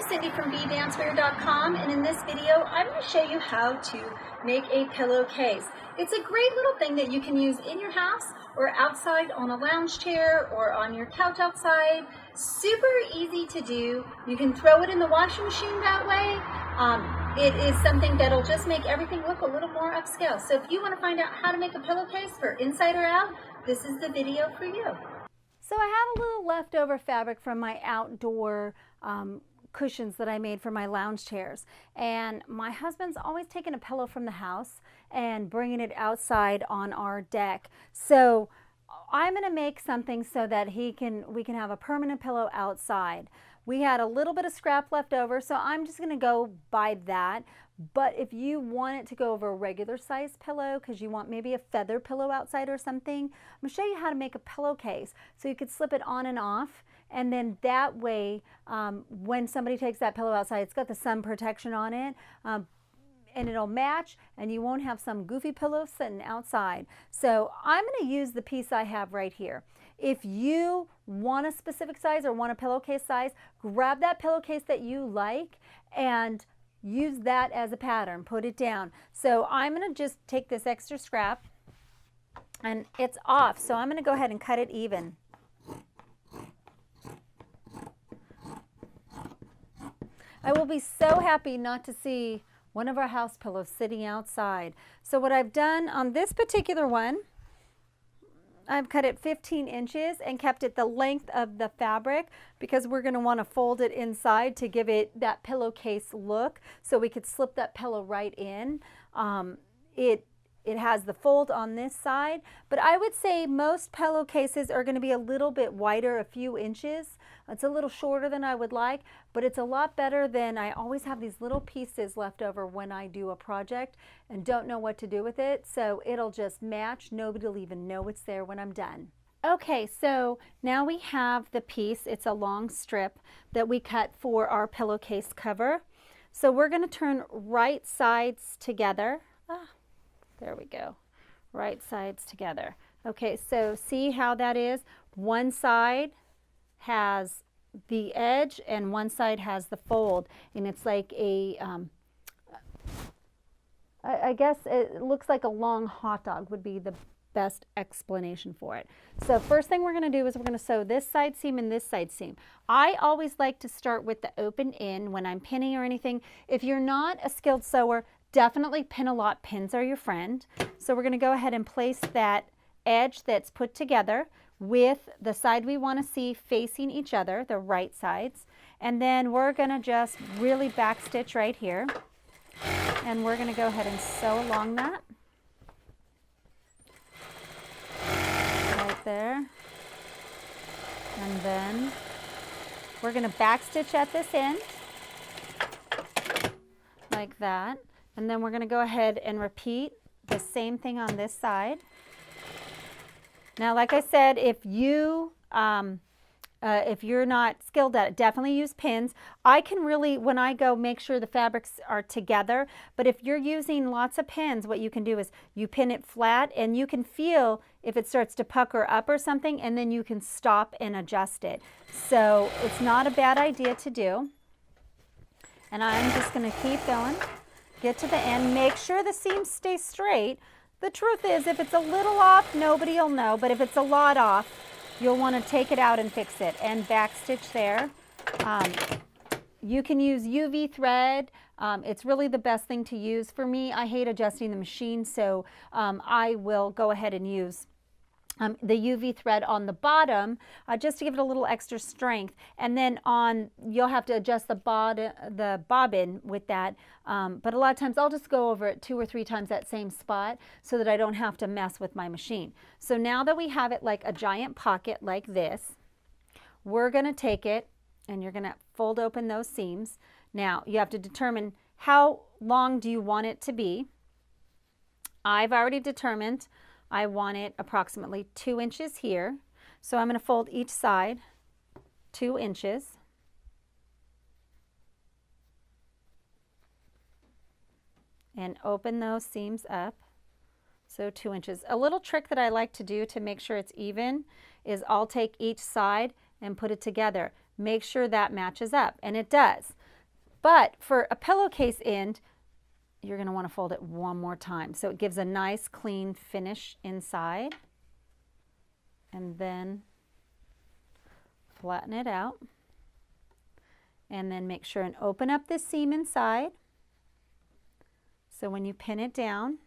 Cindy from bdancewear.com, and in this video I'm going to show you how to make a pillowcase. It's a great little thing that you can use in your house or outside on a lounge chair or on your couch outside. Super easy to do. You can throw it in the washing machine that way. It is something that'll just make everything look a little more upscale. So if you want to find out how to make a pillowcase for inside or out, this is the video for you. So I have a little leftover fabric from my outdoor cushions that I made for my lounge chairs, and my husband's always taking a pillow from the house and bringing it outside on our deck. So I'm going to make something so that we can have a permanent pillow outside. We had a little bit of scrap left over, so I'm just going to go by that. But if you want it to go over a regular size pillow because you want maybe a feather pillow outside or something, I'm going to show you how to make a pillowcase so you could slip it on and off, and then that way when somebody takes that pillow outside, it's got the sun protection on it, and it'll match, and you won't have some goofy pillow sitting outside. So I'm going to use the piece I have right here. If you want a specific size or want a pillowcase size, grab that pillowcase that you like and use that as a pattern. Put it down. So I'm going to just take this extra scrap, and it's off, so I'm going to go ahead and cut it even. I will be so happy not to see one of our house pillows sitting outside. So what I've done on this particular one, I've cut it 15 inches and kept it the length of the fabric because we're going to want to fold it inside to give it that pillowcase look, so we could slip that pillow right in. It has the fold on this side, but I would say most pillowcases are going to be a little bit wider, a few inches. It's a little shorter than I would like, but it's a lot better than I always have these little pieces left over when I do a project and don't know what to do with it, so it'll just match. Nobody will even know it's there when I'm done. Okay, so now we have the piece. It's a long strip that we cut for our pillowcase cover. So we're going to turn right sides together. There we go, right sides together. Okay, so see how that is? One side has the edge and one side has the fold, and it's like a, I guess it looks like a long hot dog would be the best explanation for it. So first thing we're going to do is we're going to sew this side seam and this side seam. I always like to start with the open end when I'm pinning or anything. If you're not a skilled sewer, definitely pin a lot. Pins are your friend. So we're going to go ahead and place that edge that's put together with the side we want to see facing each other, the right sides. And then we're going to just really backstitch right here. And we're going to go ahead and sew along that. Right there. And then we're going to backstitch at this end, like that. And then we're going to go ahead and repeat the same thing on this side. Now, like I said, if you're not skilled at it, definitely use pins. I can really, when I go, make sure the fabrics are together. But if you're using lots of pins, what you can do is you pin it flat, and you can feel if it starts to pucker up or something, and then you can stop and adjust it. So it's not a bad idea to do. And I'm just going to keep going. Get to the end, make sure the seams stay straight. The truth is, if it's a little off, nobody will know, but if it's a lot off, you'll want to take it out and fix it and backstitch there. You can use UV thread. It's really the best thing to use. For me, I hate adjusting the machine, so I will go ahead and use the UV thread on the bottom just to give it a little extra strength, and then you'll have to adjust the bobbin with that, but a lot of times I'll just go over it 2 or 3 times that same spot so that I don't have to mess with my machine. So now that we have it like a giant pocket like this, we're going to take it and you're going to fold open those seams. Now you have to determine how long do you want it to be. I've already determined I want it approximately 2 inches here. So I'm going to fold each side 2 inches. And open those seams up. So 2 inches. A little trick that I like to do to make sure it's even is I'll take each side and put it together. Make sure that matches up, and it does. But for a pillowcase end, you're going to want to fold it one more time so it gives a nice clean finish inside. And then flatten it out. And then make sure and open up this seam inside. So when you pin it down,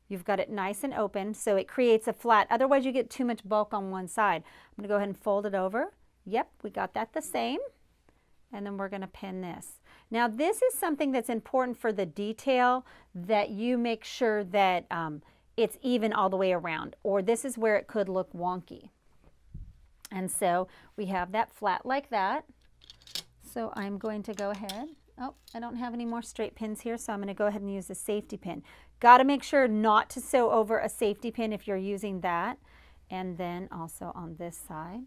you've got it nice and open, so it creates a flat. Otherwise you get too much bulk on one side. I'm going to go ahead and fold it over. Yep, we got that the same. And then we're going to pin this. Now this is something that's important for the detail, that you make sure that it's even all the way around, or this is where it could look wonky. And so we have that flat like that. So I'm going to go ahead. Oh, I don't have any more straight pins here, so I'm going to go ahead and use a safety pin. Got to make sure not to sew over a safety pin if you're using that. And then also on this side.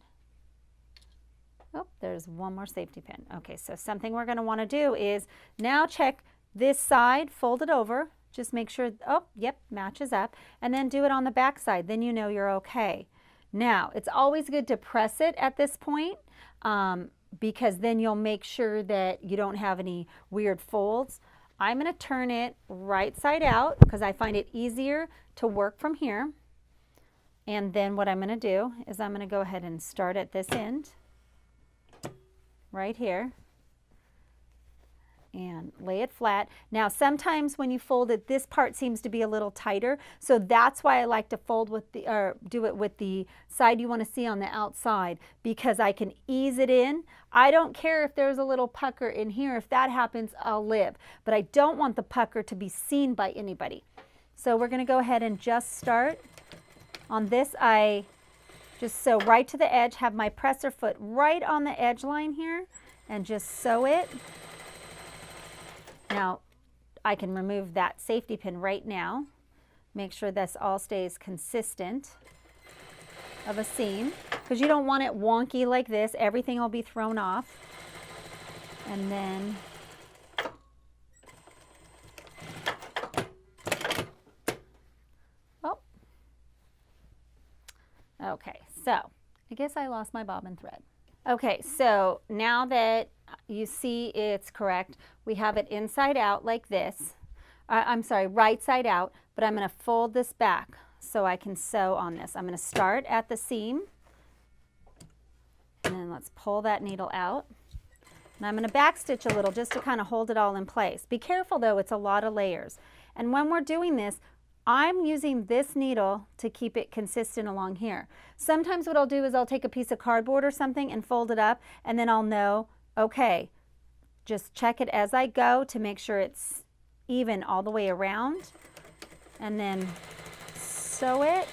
Oh, there's one more safety pin. Okay, so something we're going to want to do is now check this side, fold it over. Just make sure, oh, yep, matches up. And then do it on the back side. Then you know you're okay. Now, it's always good to press it at this point because then you'll make sure that you don't have any weird folds. I'm going to turn it right side out because I find it easier to work from here. And then what I'm going to do is I'm going to go ahead and start at this end, right here, and lay it flat. Now sometimes when you fold it, this part seems to be a little tighter, so that's why I like to fold with the, or do it with the side you want to see on the outside, because I can ease it in. I don't care if there's a little pucker in here. If that happens, I'll live, but I don't want the pucker to be seen by anybody. So we're going to go ahead and just start on this. I just sew right to the edge, have my presser foot right on the edge line here, and just sew it. Now, I can remove that safety pin right now. Make sure this all stays consistent of a seam, because you don't want it wonky like this. Everything will be thrown off. And then okay, so I guess I lost my bobbin thread. Okay, so now that you see it's correct, we have it inside out like this. I'm sorry, right side out, but I'm going to fold this back so I can sew on this. I'm going to start at the seam, and then let's pull that needle out. And I'm going to back stitch a little just to kind of hold it all in place. Be careful though, it's a lot of layers. And when we're doing this, I'm using this needle to keep it consistent along here. Sometimes what I'll do is I'll take a piece of cardboard or something and fold it up, and then I'll know, okay, just check it as I go to make sure it's even all the way around, and then sew it.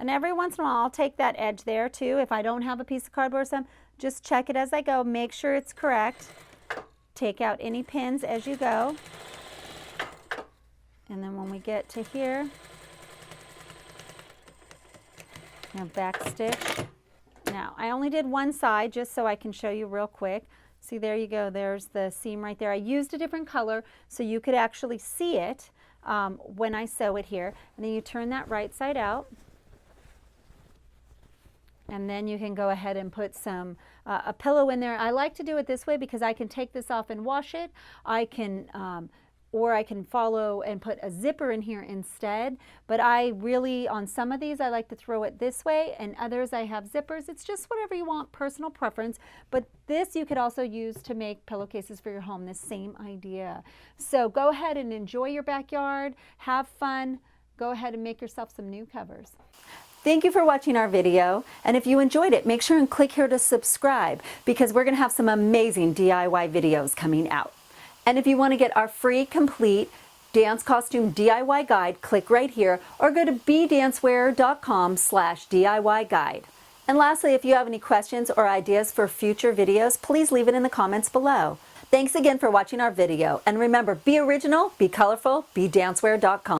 And every once in a while I'll take that edge there too. If I don't have a piece of cardboard or something, just check it as I go, make sure it's correct. Take out any pins as you go. And then when we get to here, now back stitch. Now I only did one side just so I can show you real quick. See, there you go, there's the seam right there. I used a different color so you could actually see it when I sew it here. And then you turn that right side out. And then you can go ahead and put some a pillow in there. I like to do it this way because I can take this off and wash it. I can or I can follow and put a zipper in here instead. But I really, on some of these, I like to throw it this way, and others I have zippers. It's just whatever you want, personal preference. But this you could also use to make pillowcases for your home, the same idea. So go ahead and enjoy your backyard, have fun, go ahead and make yourself some new covers. Thank you for watching our video, and if you enjoyed it, make sure and click here to subscribe, because we're going to have some amazing DIY videos coming out. And if you want to get our free complete dance costume DIY guide, click right here or go to bdancewear.com/DIY guide. And lastly, if you have any questions or ideas for future videos, please leave it in the comments below. Thanks again for watching our video, and remember, be original, be colorful, bdancewear.com.